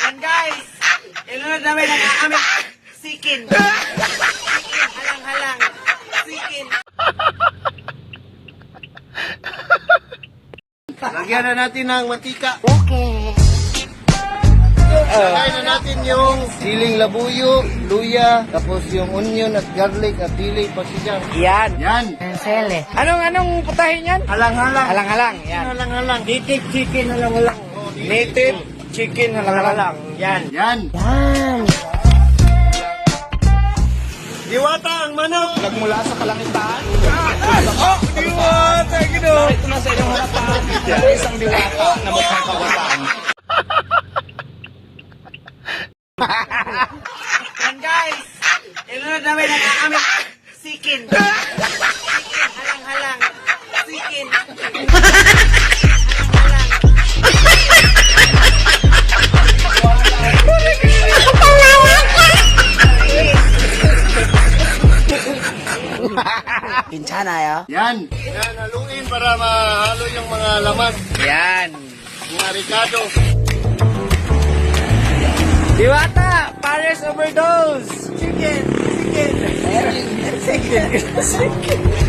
Yan guys, ilunod namin ang aming sikin. Sikin, halang-halang. Sikin. Lagyan na natin ng mantika. Okay. Lagyan na natin yung siling labuyo, luya, tapos yung onion at garlic at dili paksigang. Yan. Yan. Sele. Anong putahin yan? Halang-halang. Halang-halang. Yan. Halang-halang. Native chicken halang-halang. Native chicken halang-halang. Yan. Yan. Yan. Diwata ang manok. Nagmula sa kalangitan. Oh, diwata! Gino! Ito na sa inyong harapan. Isang diwata na magkakawatan. Yan guys, ilunod namin ang aming sikin. Sikin, halang-halang. Sikin. Halang-halang. Pinsana ya. Yan. Yan, haluin para mahalo yung mga laman. Yan. Mga ricado. Diwata, Paris overdose. Chicken. Chicken. Chicken.